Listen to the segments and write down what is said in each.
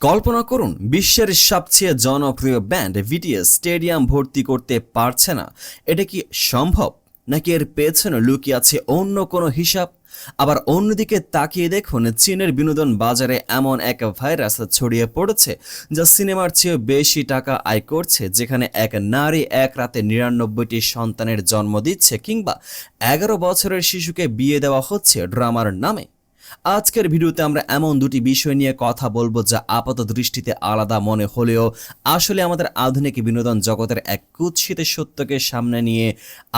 কল্পনা করুন, বিশ্বের সবচেয়ে জনপ্রিয় ব্যান্ড বিটিএস স্টেডিয়াম ভর্তি করতে পারছে না। এটা কি সম্ভব, নাকি এর পেছনে লুকিয়ে আছে অন্য কোনো হিসাব? আবার অন্যদিকে তাকিয়ে দেখুন, চীনের বিনোদন বাজারে এমন এক ভাইরাস ছড়িয়ে পড়েছে যা সিনেমার চেয়ে বেশি টাকা আয় করছে, যেখানে এক নারী এক রাতে ৯৯টি সন্তানের জন্ম দিচ্ছে, কিংবা ১১ বছরের শিশুকে বিয়ে দেওয়া হচ্ছে ড্রামার নামে। আজকের ভিডিওতে আমরা এমন দুটি বিষয় নিয়ে কথা বলবো যা আপাত দৃষ্টিতে আলাদা মনে হলেও আসলে আমাদের আধুনিক বিনোদন জগতের এক কুৎসিত সত্যকে সামনে নিয়ে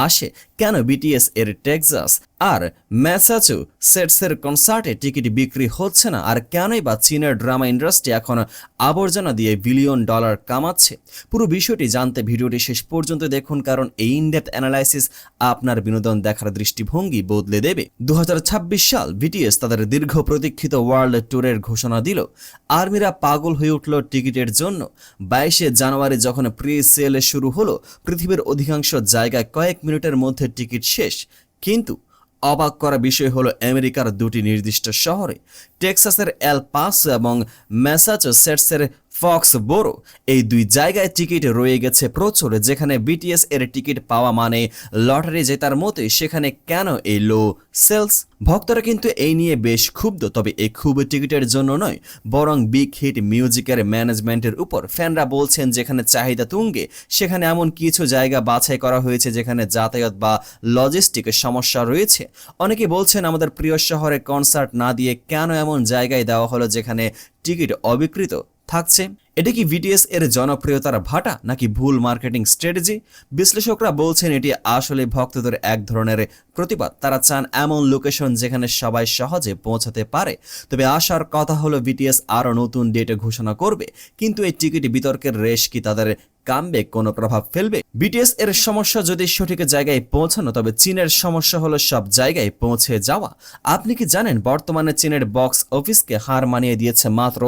আসে। কেন বিটিএস এর টেক্সাস আর ম্যাসাচুসেটসের কনসার্টে টিকিট বিক্রি হচ্ছে না, আর কেনই বা চীনের ড্রামা ইন্ডাস্ট্রি এখন আবর্জনা দিয়ে বিলিয়ন ডলার কামাচ্ছে। পুরো বিষয়টি জানতে ভিডিওটি শেষ পর্যন্ত দেখুন, কারণ এই ইনডেপথ অ্যানালাইসিস আপনার বিনোদন দেখার দৃষ্টিভঙ্গি বদলে দেবে। ২০২৬ সাল বিটিএস তাদের দীর্ঘ প্রতীক্ষিত ওয়ার্ল্ড ট্যুরের ঘোষণা দিল। আর্মিরা পাগল হয়ে উঠল টিকিটের জন্য। ২২শে জানুয়ারি যখন প্রি সেল শুরু হলো, পৃথিবীর অধিকাংশ জায়গায় কয়েক মিনিটের মধ্যে টিকিট শেষ। কিন্তু অবাক করা বিষয় হলো, আমেরিকার দুটি নির্দিষ্ট শহরে, টেক্সাসের এল পাসো এবং ম্যাসাচুসেটসের ফক্সবোরো, এই দুই জায়গায় টিকিট রয়ে গেছে প্রচুর। যেখানে বিটিএস এর টিকিট পাওয়া মানে লটারি জেতার মতোই, সেখানে কেন এই লো সেলস? ভক্তরা কিন্তু এই নিয়ে বেশ ক্ষুব্ধ। তবে এই ক্ষোভ টিকিটের জন্য নয়, বরং বিগ হিট মিউজিকের ম্যানেজমেন্টের উপর। ফ্যানরা বলছেন, যেখানে চাহিদা তুঙ্গে সেখানে এমন কিছু জায়গা বাছাই করা হয়েছে যেখানে যাতায়াত বা লজিস্টিকের সমস্যা রয়েছে। অনেকে বলছেন, আমাদের প্রিয় শহরে কনসার্ট না দিয়ে কেন এমন জায়গায় দেওয়া হলো যেখানে টিকিট অবিক্রিত থাকছে? এটা কি বিটিএস এর জনপ্রিয়তার ভাটা, নাকি ভুল মার্কেটিং স্ট্র্যাটেজি? বিশ্লেষকরা বলছেন এটি আসলে ভক্তদের এক ধরনের প্রতিবাদ। তারা চান এমন লোকেশন যেখানে সবাই সহজে পৌঁছাতে পারে। তবে আসার কথা হলো বিটিএস আরও নতুন ডেট ঘোষণা করবে, কিন্তু এই টিকিট বিতর্কের রেশ কি তাদের কামব্যাক কোনো প্রভাব ফেলবে? বিটিএস এর সমস্যা যদি সঠিক জায়গায় পৌঁছানো, তবে চীনের সমস্যা হলো সব জায়গায় পৌঁছে যাওয়া। আপনি কি জানেন, বর্তমানে চীনের বক্স অফিসকে হার মানিয়ে দিয়েছে মাত্র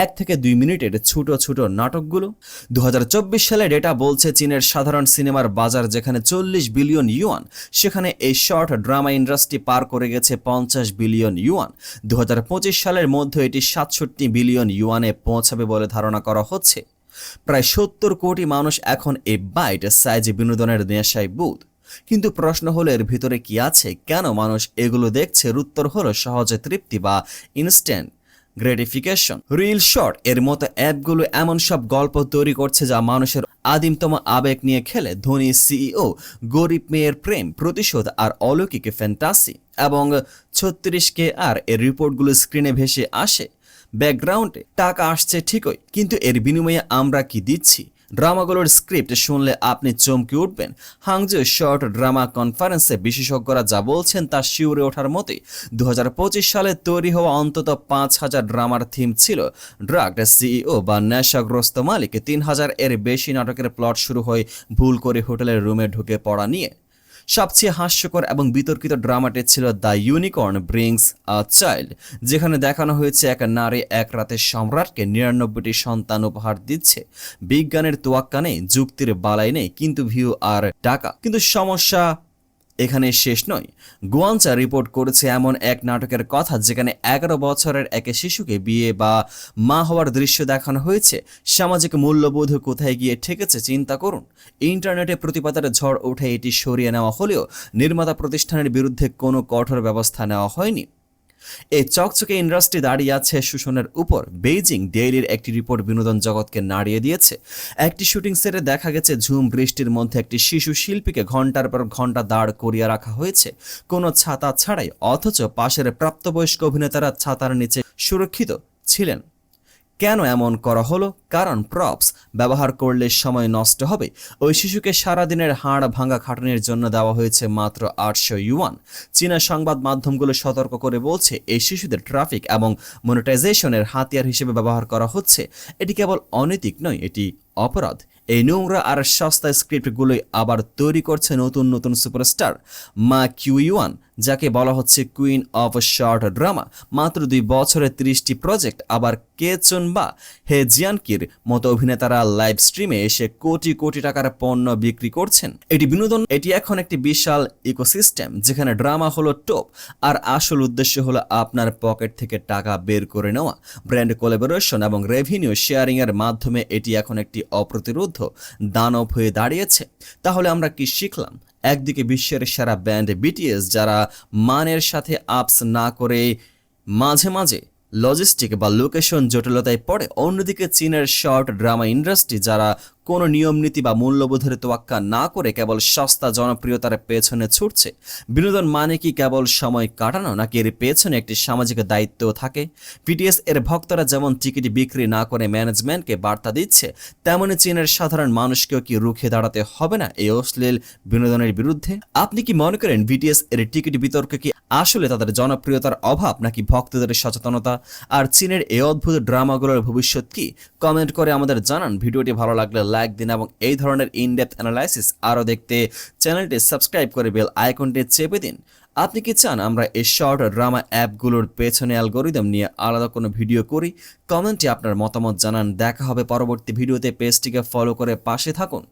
১ থেকে ২ মিনিটের ছোট ছোট নাটকগুলো? ২০২৪ সালে ডেটা বলছে, চীনের সাধারণ সিনেমার বাজার যেখানে ৪০ বিলিয়ন ইউয়ান, সেখানে এই শর্ট ড্রামা ইন্ডাস্ট্রি পার করে গেছে ৫০ বিলিয়ন ইউয়ান। ২০২৫ সালের মধ্যে এটি ৬৭ বিলিয়ন ইউয়ানে পৌঁছাবে বলে ধারণা করা হচ্ছে। প্রায় ৭০ কোটি মানুষ এখন এই বাইট সাইজ বিনোদনের নেশায় বুঁদ। কিন্তু প্রশ্ন হলো, এর ভিতরে কি আছে? কেন মানুষ এগুলো দেখছে? উত্তর হলো সহজে তৃপ্তি বা ইনস্ট্যান্ট গ্রেটিফিকেশন। রিল শর্ট এর মতো অ্যাপগুলো এমন সব গল্প তৈরি করছে যা মানুষের আদিমতম আবেগ নিয়ে খেলে। ধনী সিইও, গরিব মেয়ের প্রেম, প্রতিশোধ আর অলৌকিক ফ্যান্টাসি। এবং ৩৬K আর এর রিপোর্টগুলো স্ক্রিনে ভেসে আসে। ব্যাকগ্রাউন্ডে টাকা আসছে ঠিকই, কিন্তু এর বিনিময়ে আমরা কি দিচ্ছি? ড্রামাগুলোর স্ক্রিপ্ট শুনলে আপনি চমকে উঠবেন। হাংজো শর্ট ড্রামা কনফারেন্সে বিশেষজ্ঞরা যা বলছেন তা শিউরে ওঠার মতোই। ২০২৫ সালে তৈরি হওয়া অন্তত ৫,০০০ ড্রামার থিম ছিল ড্রাগড সিইও বা নেশাগ্রস্ত মালিক। ৩,০০০ এর বেশি নাটকের প্লট শুরু হয় ভুল করে হোটেলের রুমে ঢুকে পড়া নিয়ে। সবচেয়ে হাস্যকর এবং বিতর্কিত ড্রামাটি ছিল the unicorn brings a child, যেখানে দেখানো হয়েছে এক নারী এক রাতে সম্রাটকে ৯৯টি সন্তান উপহার দিচ্ছে। বিজ্ঞানের তোয়াক্কা নেই, যুক্তির বালাই নেই, কিন্তু ভিউ আর টাকা। কিন্তু সমস্যা এখানে শেষ নয়। গুয়ানচা রিপোর্ট করেছে এমন এক নাটকের কথা যেখানে ১১ বছরের এক শিশুকে বিয়ে বা মা হওয়ার দৃশ্য দেখানো হয়েছে। সামাজিক মূল্যবোধ কোথায় গিয়ে ঠেকেছে চিন্তা করুন। ইন্টারনেটে প্রতিবাদের ঝড় উঠে এটি সরিয়ে নেওয়া হলেও নির্মাতা প্রতিষ্ঠানের বিরুদ্ধে কোনো কঠোর ব্যবস্থা নেওয়া হয়নি। এই চকচকে ইন্ডাস্ট্রি দাঁড়িয়ে আছে শোষণের উপর। বেইজিং ডেইলির একটি রিপোর্ট বিনোদন জগৎকে নাড়িয়ে দিয়েছে। একটি শুটিং সেটে দেখা গেছে ঝুম বৃষ্টির মধ্যে একটি শিশু শিল্পীকে ঘন্টার পর ঘন্টা দাঁড় করিয়ে রাখা হয়েছে, কোনো ছাতা ছাড়াই। অথচ পাশের প্রাপ্তবয়স্ক অভিনেতারা ছাতার নিচে সুরক্ষিত ছিলেন। কেন এমন করা হলো? কারণ প্রপস ব্যবহার করলে সময় নষ্ট হবে। ওই শিশুকে সারাদিনের হাড় ভাঙা খাটুনির জন্য দেওয়া হয়েছে মাত্র ৮০০ ইউয়ান। চীনা সংবাদ মাধ্যমগুলো সতর্ক করে বলছে, এই শিশুদের ট্রাফিক এবং মনিটাইজেশনের হাতিয়ার হিসেবে ব্যবহার করা হচ্ছে। এটি কেবল অনৈতিক নয়, এটি অপরাধ। এই নোংরা আর সস্তা স্ক্রিপ্টগুলোই আবার তৈরি করছে নতুন নতুন সুপারস্টার। মা কিউ ইউয়ান যাকে বলা হচ্ছে কুইন অফ শর্ট ড্রামা। মাত্র 2 বছরে 30টি প্রজেক্ট। আবার কে চুন বা হে জিয়ানকির মতো অভিনেতারা লাইভ স্ট্রিমে এসে কোটি কোটি টাকার পণ্য বিক্রি করছেন। এটি বিনোদন, এটি এখন একটি বিশাল ইকোসিস্টেম যেখানে ড্রামা হলো টপ আর আসল উদ্দেশ্য হলো আপনার পকেট থেকে টাকা বের করে নেওয়া। ব্র্যান্ড কোলাবোরেশন এবং রেভিনিউ শেয়ারিং এর মাধ্যমে এটি এখন একটি অপ্রতিরোধ্য দানব হয়ে দাঁড়িয়েছে। তাহলে আমরা কি শিখলাম? একদিকে বিশ্বের সেরা ব্যান্ড বিটিএস, যারা মানের সাথে আপস না করে মাঝে মাঝে লজিস্টিক বা লোকেশন জটিলতায় পড়ে। অন্যদিকে চীনের শর্ট ড্রামা ইন্ডাস্ট্রি, যারা কোনো নিয়ম নীতি বা মূল্যবোধের তোয়াক্কা না করে কেবল সস্তা জনপ্রিয়তার পেছনে ছুটছে। বিনোদন মানে কি কেবল সময় কাটানো, নাকি এর পেছনে একটি সামাজিক দায়িত্ব থাকে? বিটিএস এর ভক্তরা যেমন টিকিট বিক্রি না করে ম্যানেজমেন্টকে বার্তা দিচ্ছে, তেমনি চীনের সাধারণ মানুষকেও কি রুখে দাঁড়াতে হবে না এই অশ্লীল বিনোদনের বিরুদ্ধে? আপনি কি মনে করেন বিটিএস এর টিকিট বিতর্ক কি আসলে তাদের জনপ্রিয়তার অভাব, নাকি ভক্তদের সচেতনতা? আর চীনের এই অদ্ভুত ড্রামাগুলোর ভবিষ্যৎ কি? কমেন্ট করে আমাদের জানান। ভিডিওটি ভালো লাগলে লাইক দিন এবং এই ধরনের ইনডেপথ অ্যানালাইসিস আরও দেখতে চ্যানেলটি সাবস্ক্রাইব করে বেল আইকনটি চেপে দিন। আপনি কি চান আমরা এই শর্ট ড্রামা অ্যাপগুলোর পেছনে অ্যালগোরিদম নিয়ে আলাদা কোনো ভিডিও করি? কমেন্টে আপনার মতামত জানান। দেখা হবে পরবর্তী ভিডিওতে। পেজটিকে ফলো করে পাশে থাকুন।